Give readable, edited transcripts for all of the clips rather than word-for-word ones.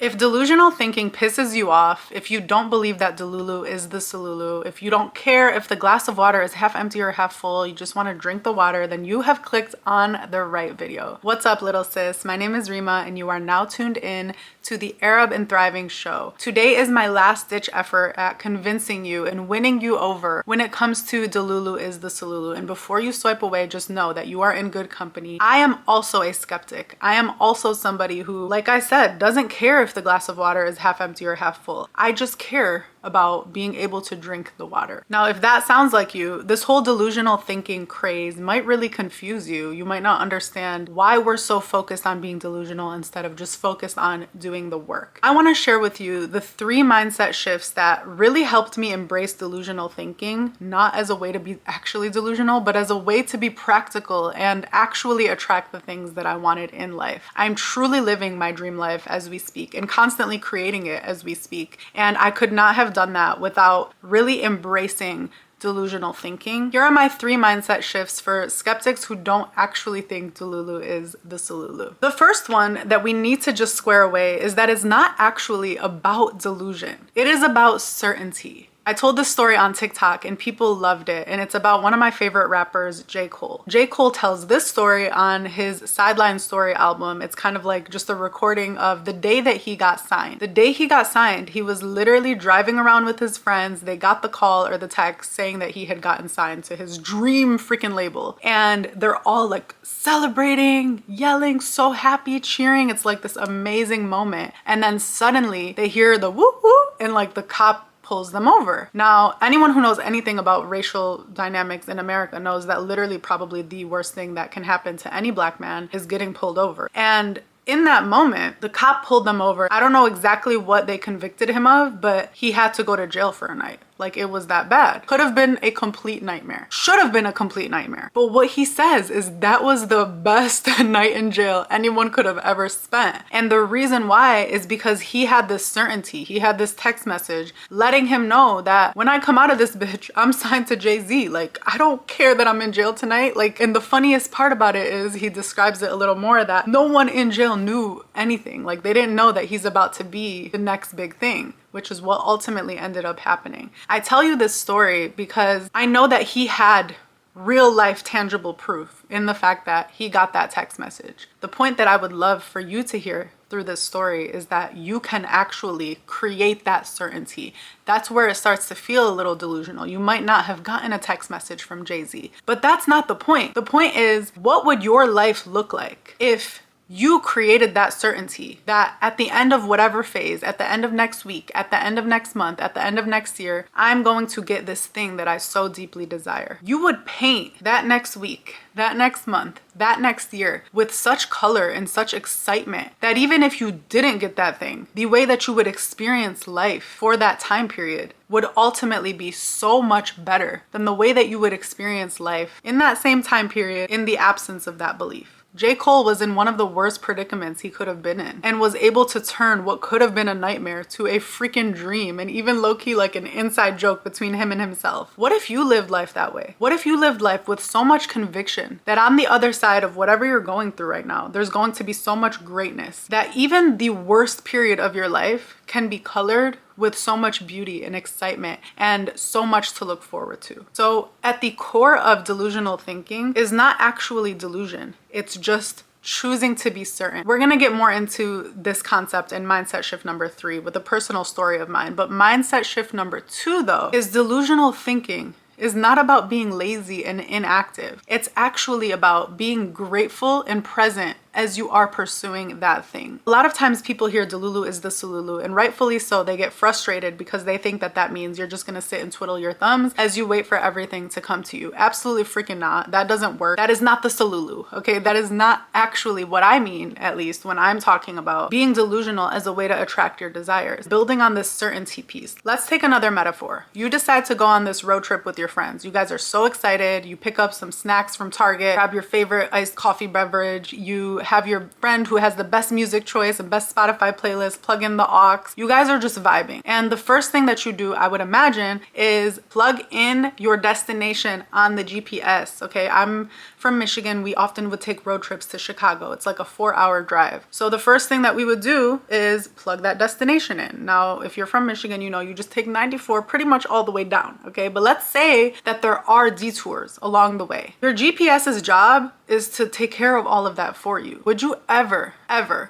If delusional thinking pisses you off, if you don't believe that delulu is the solulu, if you don't care if the glass of water is half empty or half full, you just want to drink the water, then you have clicked on the right video. What's up, little sis? My name is Rima, and you are now tuned in to the Arab and Thriving Show. Today is my last-ditch effort at convincing you and winning you over when it comes to delulu is the solulu. And before you swipe away, just know that you are in good company. I am also a skeptic. I am also somebody who, like I said, doesn't care if the glass of water is half empty or half full. I just care about being able to drink the water. Now, if that sounds like you, this whole delusional thinking craze might really confuse you. You might not understand why we're so focused on being delusional instead of just focused on doing the work. I want to share with you the 3 mindset shifts that really helped me embrace delusional thinking, not as a way to be actually delusional, but as a way to be practical and actually attract the things that I wanted in life. I'm truly living my dream life as we speak and constantly creating it as we speak. And I could not have done that without really embracing delusional thinking. Here are my 3 mindset shifts for skeptics who don't actually think delulu is the solulu. The first one that we need to just square away is that it's not actually about delusion. It is about certainty. I told this story on TikTok and people loved it, and it's about one of my favorite rappers, J. Cole. J. Cole tells this story on his Sideline Story album. It's kind of like just a recording of the day that he got signed. The day he got signed, he was literally driving around with his friends. They got the call or the text saying that he had gotten signed to his dream freaking label. And they're all like celebrating, yelling, so happy, cheering. It's like this amazing moment. And then suddenly they hear the whoop whoop and like the cop pulls them over. Now, anyone who knows anything about racial dynamics in America knows that literally probably the worst thing that can happen to any black man is getting pulled over. And in that moment, the cop pulled them over. I don't know exactly what they convicted him of, but he had to go to jail for a night. Like, it was that bad. Could have been a complete nightmare. Should have been a complete nightmare. But what he says is that was the best night in jail anyone could have ever spent. And the reason why is because he had this certainty. He had this text message letting him know that when I come out of this bitch, I'm signed to Jay-Z. Like, I don't care that I'm in jail tonight. Like, and the funniest part about it is he describes it a little more that no one in jail knew anything. Like, they didn't know that he's about to be the next big thing, which is what ultimately ended up happening. I tell you this story because I know that he had real life tangible proof in the fact that he got that text message. The point that I would love for you to hear through this story is that you can actually create that certainty. That's where it starts to feel a little delusional. You might not have gotten a text message from Jay-Z, but that's not the point. The point is, what would your life look like if you created that certainty that at the end of whatever phase, at the end of next week, at the end of next month, at the end of next year, I'm going to get this thing that I so deeply desire. You would paint that next week, that next month, that next year with such color and such excitement that even if you didn't get that thing, the way that you would experience life for that time period would ultimately be so much better than the way that you would experience life in that same time period in the absence of that belief. J. Cole was in one of the worst predicaments he could have been in and was able to turn what could have been a nightmare to a freaking dream, and even low-key like an inside joke between him and himself. What if you lived life that way? What if you lived life with so much conviction that on the other side of whatever you're going through right now, there's going to be so much greatness that even the worst period of your life can be colored with so much beauty and excitement and so much to look forward to. So at the core of delusional thinking is not actually delusion. It's just choosing to be certain. We're gonna get more into this concept in mindset shift number 3 with a personal story of mine. But mindset shift number 2 though is delusional thinking is not about being lazy and inactive. It's actually about being grateful and present as you are pursuing that thing. A lot of times people hear delulu is the solulu, and rightfully so. They get frustrated because they think that that means you're just gonna sit and twiddle your thumbs as you wait for everything to come to you. Absolutely freaking not. That doesn't work. That is not the solulu, okay? That is not actually what I mean, at least when I'm talking about being delusional as a way to attract your desires. Building on this certainty piece. Let's take another metaphor. You decide to go on this road trip with your friends. You guys are so excited. You pick up some snacks from Target, grab your favorite iced coffee beverage. You have your friend who has the best music choice and best Spotify playlist, plug in the aux. You guys are just vibing. And the first thing that you do, I would imagine, is plug in your destination on the GPS. Okay, I'm from Michigan. We often would take road trips to Chicago. It's like a 4-hour drive. So the first thing that we would do is plug that destination in. Now, if you're from Michigan, you know, you just take 94 pretty much all the way down. Okay, but let's say that there are detours along the way. Your GPS's job is to take care of all of that for you. Would you ever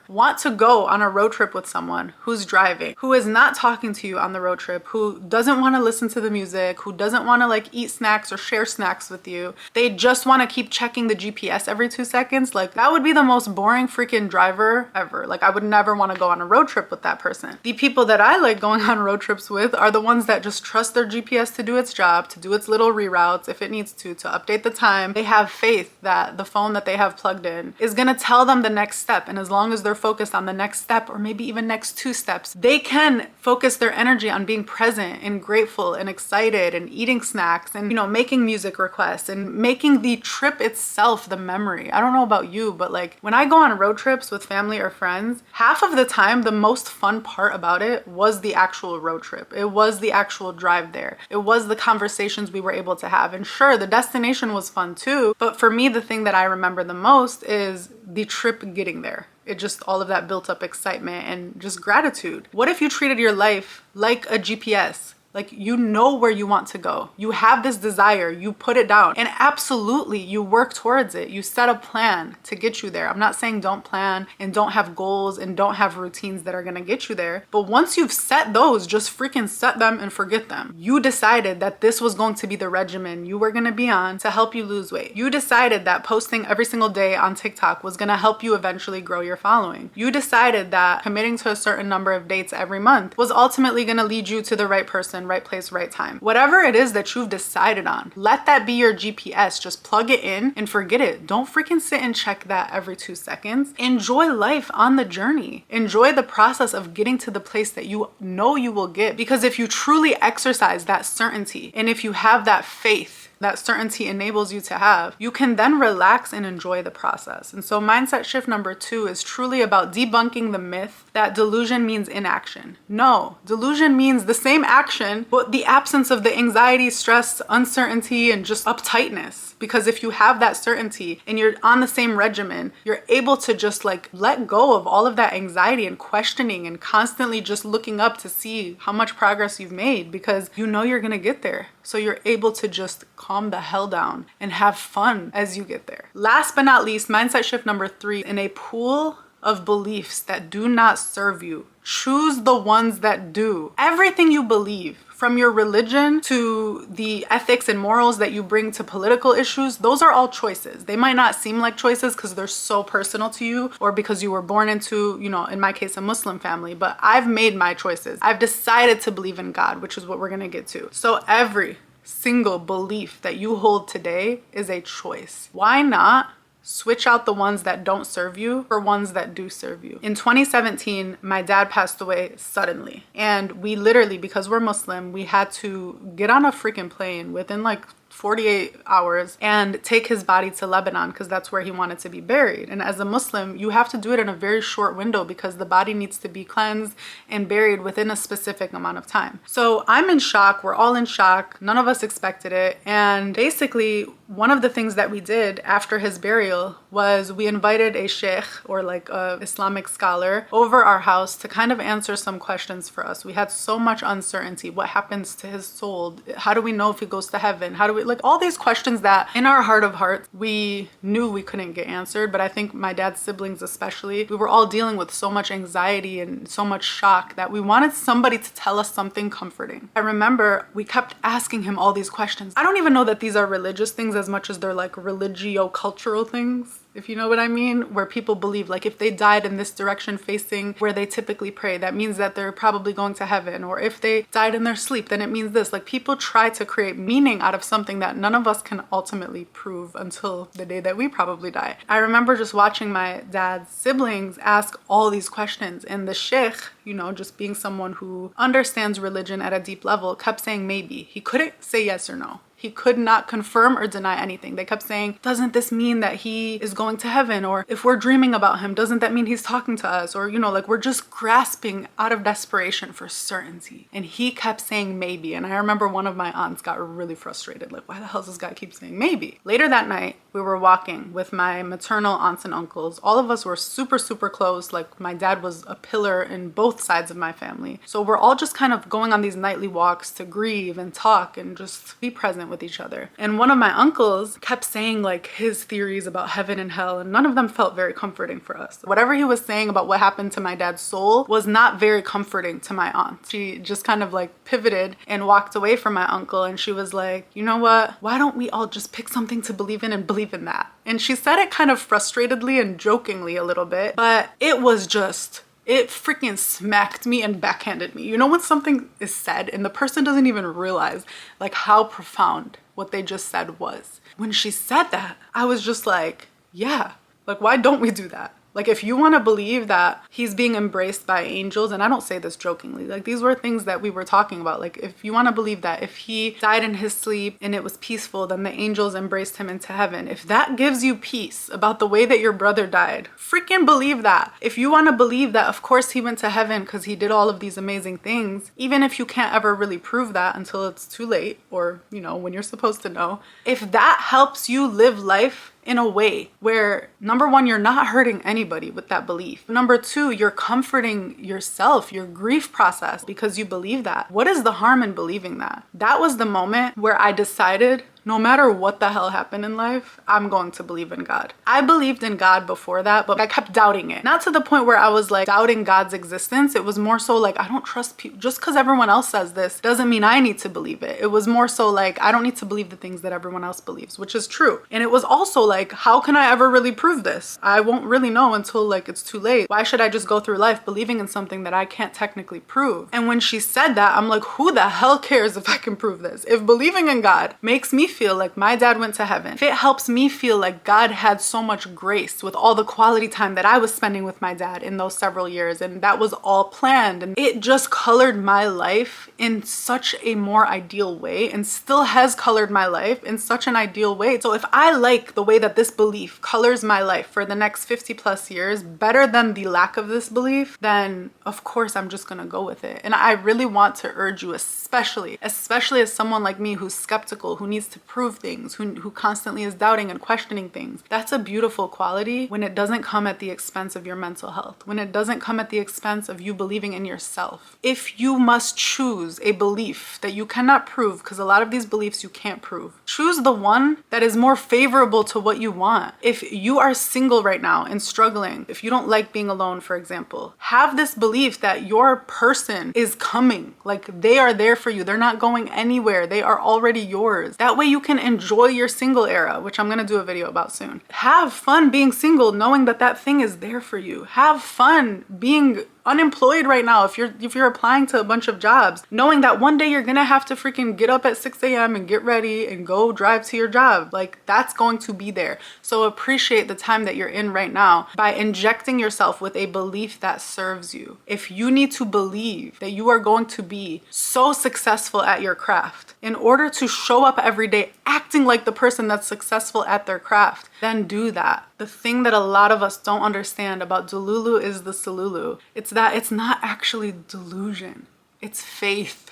want to go on a road trip with someone who's driving, who is not talking to you on the road trip, who doesn't want to listen to the music, who doesn't want to like eat snacks or share snacks with you? They just want to keep checking the GPS every 2 seconds. Like, that would be the most boring freaking driver ever. Like, I would never want to go on a road trip with that person. The people that I like going on road trips with are the ones that just trust their GPS to do its job, to do its little reroutes if it needs to update the time. They have faith that the phone that they have plugged in is gonna tell them the next step, and as long as they're focused on the next step, or maybe even next 2 steps, they can focus their energy on being present and grateful and excited and eating snacks and, you know, making music requests and making the trip itself the memory. I don't know about you, but like when I go on road trips with family or friends, half of the time the most fun part about it was the actual road trip. It was the actual drive there. It was the conversations we were able to have. And sure, the destination was fun too, but for me, the thing that I remember the most is the trip getting there. It just, all of that built up excitement and just gratitude. What if you treated your life like a GPS? Like, you know where you want to go. You have this desire, you put it down, and absolutely you work towards it. You set a plan to get you there. I'm not saying don't plan and don't have goals and don't have routines that are gonna get you there. But once you've set those, just freaking set them and forget them. You decided that this was going to be the regimen you were gonna be on to help you lose weight. You decided that posting every single day on TikTok was gonna help you eventually grow your following. You decided that committing to a certain number of dates every month was ultimately gonna lead you to the right person, right place, right time. Whatever it is that you've decided on, let that be your GPS. Just plug it in and forget it. Don't freaking sit and check that every 2 seconds. Enjoy life on the journey. Enjoy the process of getting to the place that you know you will get. Because if you truly exercise that certainty, and if you have that faith that certainty enables you to have, you can then relax and enjoy the process. And so mindset shift number 2 is truly about debunking the myth that delusion means inaction. No, delusion means the same action, but the absence of the anxiety, stress, uncertainty, and just uptightness. Because if you have that certainty and you're on the same regimen, you're able to just like let go of all of that anxiety and questioning and constantly just looking up to see how much progress you've made, because you know you're gonna get there. So you're able to just calm the hell down and have fun as you get there. Last but not least, mindset shift number 3, in a pool of beliefs that do not serve you, choose the ones that do. Everything you believe, from your religion to the ethics and morals that you bring to political issues, those are all choices. They might not seem like choices because they're so personal to you, or because you were born into, you know, in my case, a Muslim family, but I've made my choices. I've decided to believe in God, which is what we're gonna get to. So every single belief that you hold today is a choice. Why not switch out the ones that don't serve you for ones that do serve you? In 2017, my dad passed away suddenly. And we literally, because we're Muslim, we had to get on a freaking plane within like 48 hours and take his body to Lebanon, because that's where he wanted to be buried. And as a Muslim, you have to do it in a very short window because the body needs to be cleansed and buried within a specific amount of time. So I'm in shock. We're all in shock. None of us expected it. And basically, one of the things that we did after his burial was we invited a sheikh, or like a Islamic scholar, over our house to kind of answer some questions for us. We had so much uncertainty. What happens to his soul? How do we know if he goes to heaven? How do we, like, all these questions that in our heart of hearts we knew we couldn't get answered. But I think my dad's siblings especially, we were all dealing with so much anxiety and so much shock that we wanted somebody to tell us something comforting. I remember we kept asking him all these questions. I don't even know that these are religious things as much as they're like religio-cultural things, if you know what I mean, where people believe like if they died in this direction facing where they typically pray, that means that they're probably going to heaven. Or if they died in their sleep, then it means this. Like, people try to create meaning out of something that none of us can ultimately prove until the day that we probably die. I remember just watching my dad's siblings ask all these questions, and the sheikh, you know, just being someone who understands religion at a deep level, kept saying maybe. He couldn't say yes or no. He could not confirm or deny anything. They kept saying, doesn't this mean that he is going to heaven? Or if we're dreaming about him, doesn't that mean he's talking to us? Or, you know, like we're just grasping out of desperation for certainty. And he kept saying maybe. And I remember one of my aunts got really frustrated. Like, why the hell does this guy keep saying maybe? Later that night, we were walking with my maternal aunts and uncles. All of us were super, super close. Like my dad was a pillar in both sides of my family. So we're all just kind of going on these nightly walks to grieve and talk and just be present with each other. And one of my uncles kept saying like his theories about heaven and hell, and none of them felt very comforting for us. Whatever he was saying about what happened to my dad's soul was not very comforting to my aunt. She just kind of like pivoted and walked away from my uncle, and she was like, you know what? Why don't we all just pick something to believe in and believe in that? And she said it kind of frustratedly and jokingly a little bit, but it was just, it freaking smacked me and backhanded me. You know when something is said and the person doesn't even realize like how profound what they just said was? When she said that, I was just like, yeah, like why don't we do that? Like if you want to believe that he's being embraced by angels, and I don't say this jokingly, like these were things that we were talking about. Like if you want to believe that if he died in his sleep and it was peaceful, then the angels embraced him into heaven. If that gives you peace about the way that your brother died, freaking believe that. If you want to believe that of course he went to heaven because he did all of these amazing things, even if you can't ever really prove that until it's too late, or you know, when you're supposed to know, if that helps you live life in a way where, number one, you're not hurting anybody with that belief. Number two, you're comforting yourself, your grief process, because you believe that. What is the harm in believing that? That was the moment where I decided, no matter what the hell happened in life, I'm going to believe in God. I believed in God before that, but I kept doubting it. Not to the point where I was like doubting God's existence. It was more so like, I don't trust people. Just because everyone else says this doesn't mean I need to believe it. It was more so like, I don't need to believe the things that everyone else believes, which is true. And it was also like, how can I ever really prove this? I won't really know until like it's too late. Why should I just go through life believing in something that I can't technically prove? And when she said that, I'm like, who the hell cares if I can prove this? If believing in God makes me feel like my dad went to heaven, if it helps me feel like God had so much grace with all the quality time that I was spending with my dad in those several years, and that was all planned, and it just colored my life in such a more ideal way, and still has colored my life in such an ideal way. So if I like the way that this belief colors my life for the next 50 plus years better than the lack of this belief, then of course I'm just gonna go with it. And I really want to urge you, especially as someone like me who's skeptical, who needs to prove things, who constantly is doubting and questioning things. That's a beautiful quality when it doesn't come at the expense of your mental health, when it doesn't come at the expense of you believing in yourself. If you must choose a belief that you cannot prove, because a lot of these beliefs you can't prove, choose the one that is more favorable to what you want. If you are single right now and struggling, if you don't like being alone, for example, have this belief that your person is coming, like they are there for you. They're not going anywhere. They are already yours. That way you can enjoy your single era, which I'm going to do a video about soon. Have fun being single, knowing that that thing is there for you. Have fun being unemployed right now, if you're applying to a bunch of jobs, knowing that one day you're gonna have to freaking get up at 6 a.m. and get ready and go drive to your job. Like that's going to be there. So appreciate the time that you're in right now by injecting yourself with a belief that serves you. If you need to believe that you are going to be so successful at your craft in order to show up every day acting like the person that's successful at their craft, then do that. The thing that a lot of us don't understand about delulu is the solulu. It's that it's not actually delusion. It's faith.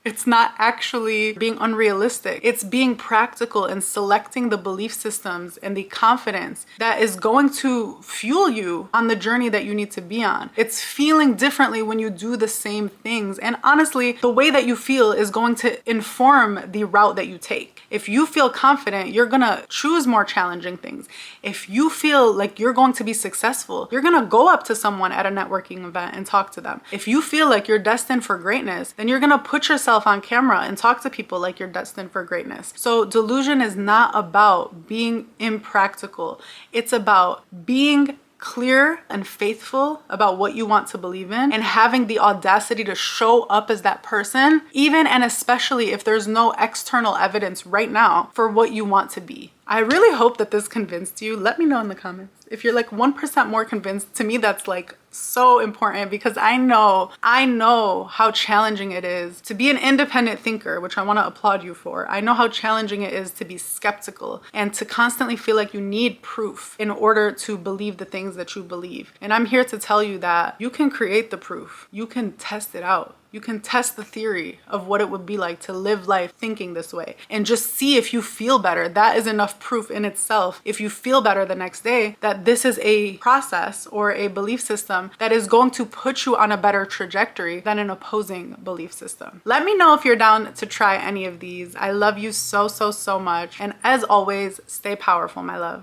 It's not actually being unrealistic. It's being practical and selecting the belief systems and the confidence that is going to fuel you on the journey that you need to be on. It's feeling differently when you do the same things. And honestly, the way that you feel is going to inform the route that you take. If you feel confident, you're gonna choose more challenging things. If you feel like you're going to be successful, you're gonna go up to someone at a networking event and talk to them. If you feel like you're destined for greatness, then you're gonna put yourself on camera and talk to people like you're destined for greatness. So delusion is not about being impractical. It's about being clear and faithful about what you want to believe in and having the audacity to show up as that person, even and especially if there's no external evidence right now for what you want to be. I really hope that this convinced you. Let me know in the comments If you're like 1% more convinced, to me that's like so important, because I know how challenging it is to be an independent thinker, which I want to applaud you for. I know how challenging it is to be skeptical and to constantly feel like you need proof in order to believe the things that you believe. And I'm here to tell you that you can create the proof. You can test it out. You can test the theory of what it would be like to live life thinking this way and just see if you feel better. That is enough proof in itself. If you feel better the next day, that this is a process or a belief system that is going to put you on a better trajectory than an opposing belief system. Let me know if you're down to try any of these. I love you so, so, so much. And as always, stay powerful, my love.